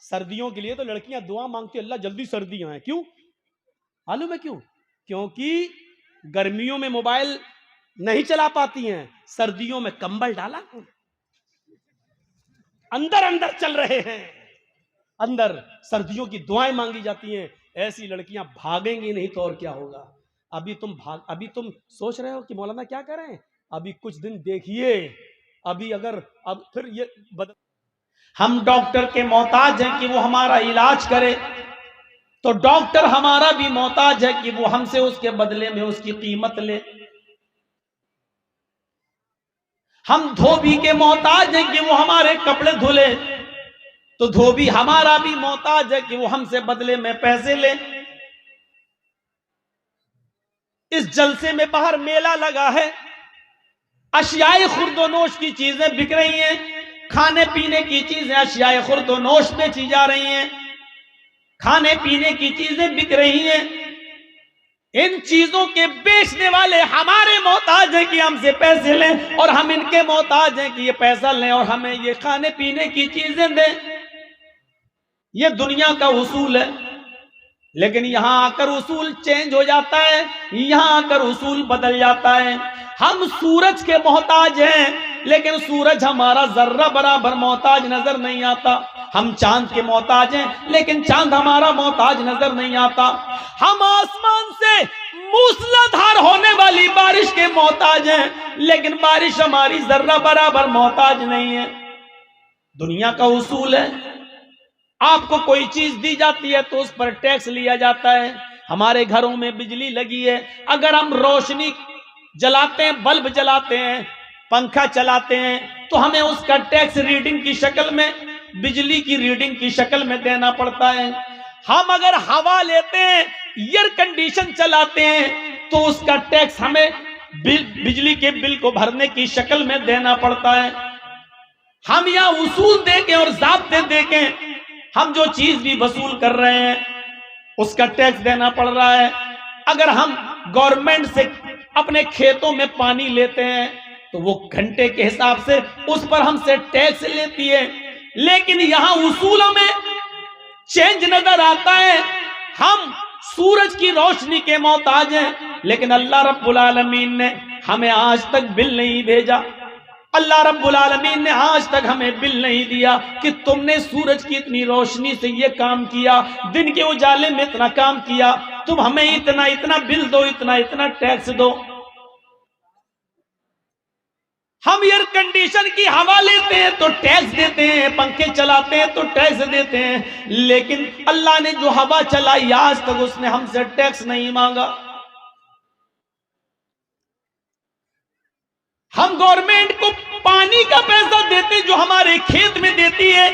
سردیوں کے لیے تو لڑکیاں دعا مانگتی اللہ جلدی سردیاں ہیں. کیوں؟ معلوم ہے کیوں؟ کیونکہ گرمیوں میں موبائل نہیں چلا پاتی ہیں, سردیوں میں کمبل ڈالا اندر اندر چل رہے ہیں, اندر سردیوں کی دعائیں مانگی جاتی ہیں. ایسی لڑکیاں بھاگیں گی نہیں تو اور کیا ہوگا. ابھی تم سوچ رہے ہو کہ مولانا کیا کریں, ابھی کچھ دن دیکھیے, ابھی اگر اب پھر یہ ہم ڈاکٹر کے محتاج ہیں کہ وہ ہمارا علاج کرے, تو ڈاکٹر ہمارا بھی محتاج ہے کہ وہ ہم سے اس کے بدلے میں اس کی قیمت لے. ہم دھوبی کے محتاج ہیں کہ وہ ہمارے کپڑے دھلے, تو دھوبی ہمارا بھی محتاج ہے کہ وہ ہم سے بدلے میں پیسے لے. اس جلسے میں باہر میلہ لگا ہے, اشیاء خورد و نوش کی چیزیں بک رہی ہیں, کھانے پینے کی چیزیں اشیاء خورد و نوش بیچی جا رہی ہیں, کھانے پینے کی چیزیں بک رہی ہیں. ان چیزوں کے بیچنے والے ہمارے محتاج ہیں کہ ہم سے پیسے لیں, اور ہم ان کے محتاج ہیں کہ یہ پیسہ لیں اور ہمیں یہ کھانے پینے کی چیزیں دیں. یہ دنیا کا اصول ہے. لیکن یہاں آ کر اصول چینج ہو جاتا ہے, یہاں آ کر اصول بدل جاتا ہے. ہم سورج کے محتاج ہیں لیکن سورج ہمارا ذرہ برابر محتاج نظر نہیں آتا. ہم چاند کے محتاج ہیں لیکن چاند ہمارا محتاج نظر نہیں آتا. ہم آسمان سے موسلادھار ہونے والی بارش کے محتاج ہیں لیکن بارش ہماری ذرہ برابر محتاج نہیں ہے. دنیا کا اصول ہے, آپ کو کوئی چیز دی جاتی ہے تو اس پر ٹیکس لیا جاتا ہے. ہمارے گھروں میں بجلی لگی ہے, اگر ہم روشنی جلاتے ہیں, بلب جلاتے ہیں, پنکھا چلاتے ہیں, تو ہمیں اس کا ٹیکس ریڈنگ کی شکل میں, بجلی کی ریڈنگ کی شکل میں دینا پڑتا ہے. ہم اگر ہوا لیتے ہیں, ایئر کنڈیشن چلاتے ہیں, تو اس کا ٹیکس ہمیں بجلی کے بل کو بھرنے کی شکل میں دینا پڑتا ہے. ہم یہاں اصول دیکھیں اور ضابطے دیکھیں, ہم جو چیز بھی وصول کر رہے ہیں اس کا ٹیکس دینا پڑ رہا ہے. اگر ہم گورنمنٹ سے اپنے کھیتوں میں پانی لیتے ہیں تو وہ گھنٹے کے حساب سے اس پر ہم سے ٹیکس لیتی ہے. لیکن یہاں اصولوں میں چینج نظر آتا ہے. ہم سورج کی روشنی کے محتاج ہیں لیکن اللہ رب العالمین نے ہمیں آج تک بل نہیں بھیجا. اللہ رب العالمین نے آج تک ہمیں بل نہیں دیا کہ تم نے سورج کی اتنی روشنی سے یہ کام کیا, دن کے اجالے میں اتنا کام کیا, تم ہمیں اتنا اتنا بل دو, اتنا اتنا ٹیکس دو. ہم ایئر کنڈیشن کی ہوا لیتے ہیں تو ٹیکس دیتے ہیں, پنکھے چلاتے ہیں تو ٹیکس دیتے ہیں, لیکن اللہ نے جو ہوا چلائی آج تک اس نے ہم سے ٹیکس نہیں مانگا. ہم گورنمنٹ کو پانی کا پیسہ دیتے جو ہمارے کھیت میں دیتی ہے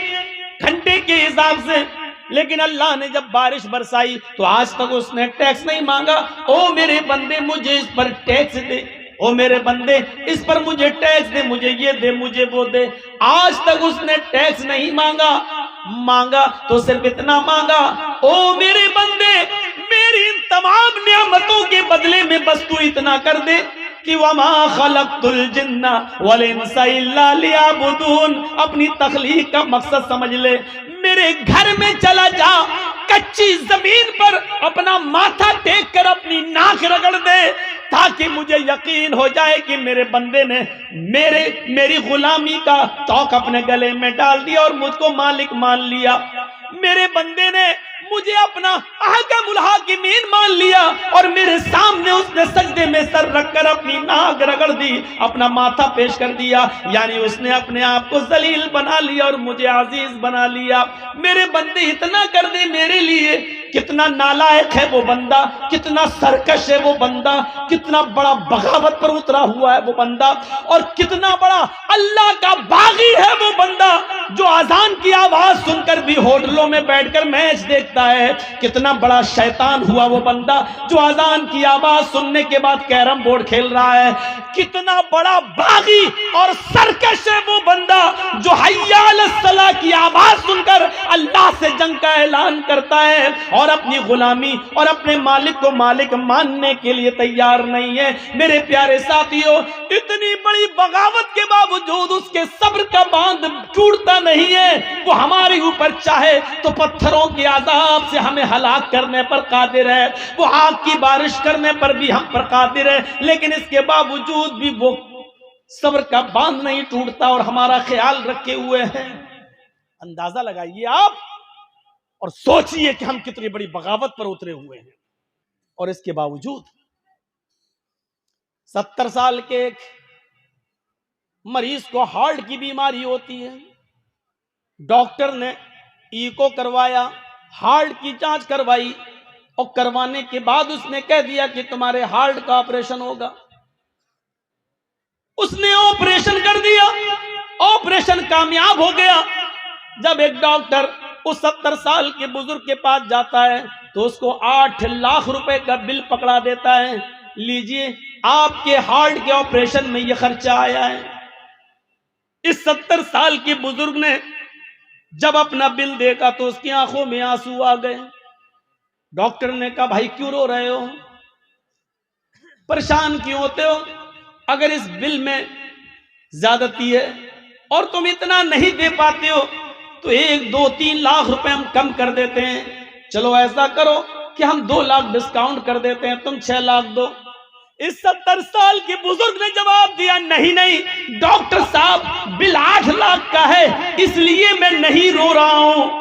گھنٹے کے حساب سے, لیکن اللہ نے جب بارش برسائی تو آج تک اس نے ٹیکس نہیں مانگا. او میرے بندے مجھے اس پر ٹیکس دے, او میرے بندے اس پر مجھے ٹیکس دے, مجھے یہ دے, مجھے وہ دے. آج تک اس نے ٹیکس نہیں مانگا تو صرف اتنا مانگا, او میرے بندے میری ان تمام نعمتوں کے بدلے میں بس تو اتنا کر دے کہ وَمَا خَلَقْتُ الْجِنَّ وَالْإِنسَ إِلَّا لِيَعْبُدُونَ. اپنی تخلیق کا مقصد سمجھ لے. میرے گھر میں چلا جا, کچی زمین پر اپنا ماتھا ٹیک کر اپنی ناک رگڑ دے تاکہ مجھے یقین ہو جائے کہ میرے بندے نے میری غلامی کا توق اپنے گلے میں ڈال دیا اور مجھ کو مالک مان لیا. میرے بندے نے مجھے اپنا احکم الحاکمین مان لیا اور میرے سامنے اس نے سجدے میں سر رکھ کر اپنی ناک رگڑ دی, اپنا ماتھا پیش کر دیا. یعنی اس نے اپنے آپ کو ذلیل بنا لیا اور مجھے عزیز بنا لیا. میرے بندے اتنا کر دے میرے لیے. کتنا نالائق ہے وہ بندہ, کتنا سرکش ہے وہ بندہ, کتنا بڑا بغاوت پر اترا ہوا ہے وہ بندہ, اور کتنا بڑا اللہ کا باغی ہے وہ بندہ جو اذان کی آواز سن کر بھی ہوٹلوں میں بیٹھ کر میچ دیکھتا ہے. کتنا بڑا شیطان ہوا وہ بندہ جو اذان کی آواز سننے کے بعد کیرم بورڈ کھیل رہا ہے. کتنا بڑا باغی اور سرکش ہے وہ بندہ جو حی علی الصلاۃ کی آواز سن کر اللہ سے جنگ کا اعلان کرتا ہے اور اپنی غلامی اور اپنے مالک کو مالک ماننے کے لیے تیار نہیں ہے۔ میرے پیارے ساتھیوں، اتنی بڑی بغاوت کے باوجود اس کے صبر کا باندھ ٹوٹتا نہیں ہے۔ وہ ہمارے اوپر چاہے تو پتھروں کے عذاب سے ہمیں ہلاک کرنے پر قادر ہے، وہ آگ کی بارش کرنے پر بھی ہم پر قادر ہے، لیکن اس کے باوجود بھی وہ صبر کا باندھ نہیں ٹوٹتا اور ہمارا خیال رکھے ہوئے ہیں۔ اندازہ لگائیے آپ اور سوچئے کہ ہم کتنی بڑی بغاوت پر اترے ہوئے ہیں، اور اس کے باوجود 70 سال کے ایک مریض کو ہارٹ کی بیماری ہوتی ہے، ڈاکٹر نے ایکو کروایا، ہارٹ کی جانچ کروائی، اور کروانے کے بعد اس نے کہہ دیا کہ تمہارے ہارٹ کا آپریشن ہوگا۔ اس نے آپریشن کر دیا، آپریشن کامیاب ہو گیا۔ جب ایک ڈاکٹر اس 70 سال کے بزرگ کے پاس جاتا ہے تو اس کو 8 لاکھ روپے کا بل پکڑا دیتا ہے، لیجئے آپ کے ہارٹ کے آپریشن میں یہ خرچہ آیا ہے۔ اس 70 سال کے بزرگ نے جب اپنا بل دیکھا تو اس کی آنکھوں میں آنسو آ گئے۔ ڈاکٹر نے کہا بھائی کیوں رو رہے ہو، پریشان کیوں ہوتے ہو؟ اگر اس بل میں زیادتی ہے اور تم اتنا نہیں دے پاتے ہو تو 1 2 3 لاکھ روپے ہم کم کر دیتے ہیں۔ چلو ایسا کرو کہ ہم 2 لاکھ ڈسکاؤنٹ کر دیتے ہیں، تم 6 لاکھ دو۔ اس 70 سال کے بزرگ نے جواب دیا نہیں نہیں ڈاکٹر صاحب، بل 8 لاکھ کا ہے اس لیے میں نہیں رو رہا ہوں،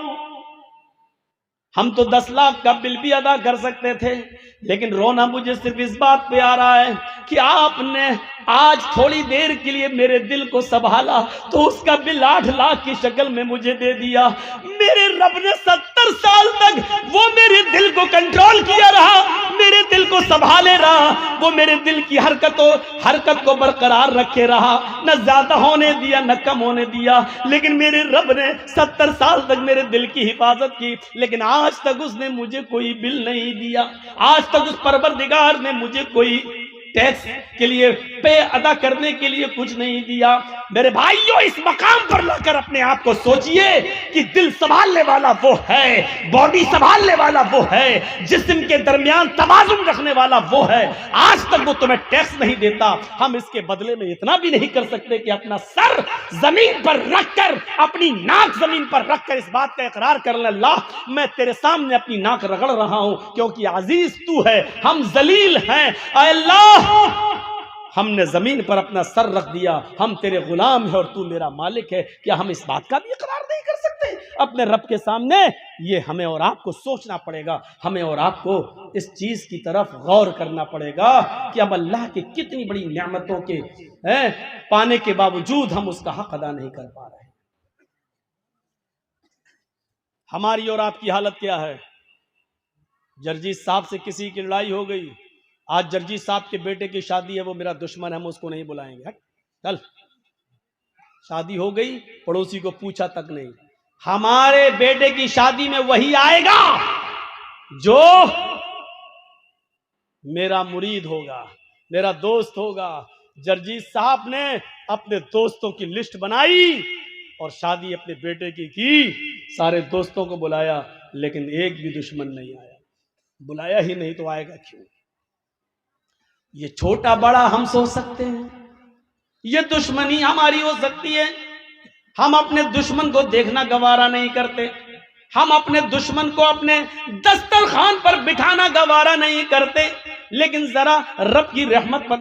ہم تو 10 لاکھ کا بل بھی ادا کر سکتے تھے، لیکن رونا مجھے صرف اس بات پہ آ رہا ہے کہ آپ نے آج تھوڑی دیر کے لیے میرے دل کو سنبھالا تو اس کا بل 8 لاکھ کی شکل میں مجھے دے دیا۔ میرے رب نے 70 سال تک وہ میرے دل کو کنٹرول کیا رہا، میرے دل کو سنبھالے رہا، وہ میرے دل کی حرکت کو برقرار رکھے رہا، نہ زیادہ ہونے دیا نہ کم ہونے دیا۔ لیکن میرے رب نے 70 سال تک میرے دل کی حفاظت کی، لیکن آج تک اس نے مجھے کوئی بل نہیں دیا، آج تک اس پروردگار نے مجھے کوئی ٹیکس کے لیے پے ادا کرنے کے لیے کچھ نہیں دیا۔ میرے بھائیوں، اس مقام پر لا کر اپنے آپ کو سوچئے کہ دل سنبھالنے والا وہ ہے، باڈی سنبھالنے والا وہ ہے، جسم کے درمیان توازن رکھنے والا وہ ہے، آج تک وہ تمہیں ٹیکس نہیں دیتا۔ ہم اس کے بدلے میں اتنا بھی نہیں کر سکتے کہ اپنا سر زمین پر رکھ کر، اپنی ناک زمین پر رکھ کر اس بات کا اقرار کر لیں اللہ میں تیرے سامنے اپنی ناک رگڑ رہا ہوں کیونکہ عزیز تو ہے، ہم ذلیل ہیں، اے اللہ ہم نے زمین پر اپنا سر رکھ دیا، ہم تیرے غلام ہیں اور تو میرا مالک ہے۔ کیا ہم اس بات کا بھی اقرار نہیں کر سکتے اپنے رب کے سامنے؟ یہ ہمیں اور آپ کو سوچنا پڑے گا، ہمیں اور آپ کو اس چیز کی طرف غور کرنا پڑے گا کہ اب اللہ کی کتنی بڑی نعمتوں کے پانے کے باوجود ہم اس کا حق ادا نہیں کر پا رہے۔ ہماری اور آپ کی حالت کیا ہے؟ جرجیت صاحب سے کسی کی لڑائی ہو گئی، آج جرجیت صاحب کے بیٹے کی شادی ہے، وہ میرا دشمن ہے، ہم اس کو نہیں بلائیں گے، چل شادی ہو گئی، پڑوسی کو پوچھا تک نہیں۔ ہمارے بیٹے کی شادی میں وہی آئے گا جو میرا مرید ہوگا، میرا دوست ہوگا۔ جرجیت صاحب نے اپنے دوستوں کی لسٹ بنائی اور شادی اپنے بیٹے کی، سارے دوستوں کو بلایا، لیکن ایک بھی دشمن نہیں آیا۔ بلایا ہی نہیں تو آئے گا کیوں؟ یہ چھوٹا بڑا ہم سوچ سکتے ہیں، یہ دشمنی ہماری ہو سکتی ہے، ہم اپنے دشمن کو دیکھنا گوارا نہیں کرتے، ہم اپنے دشمن کو اپنے دسترخوان پر بٹھانا گوارا نہیں کرتے، لیکن ذرا رب کی رحمت پر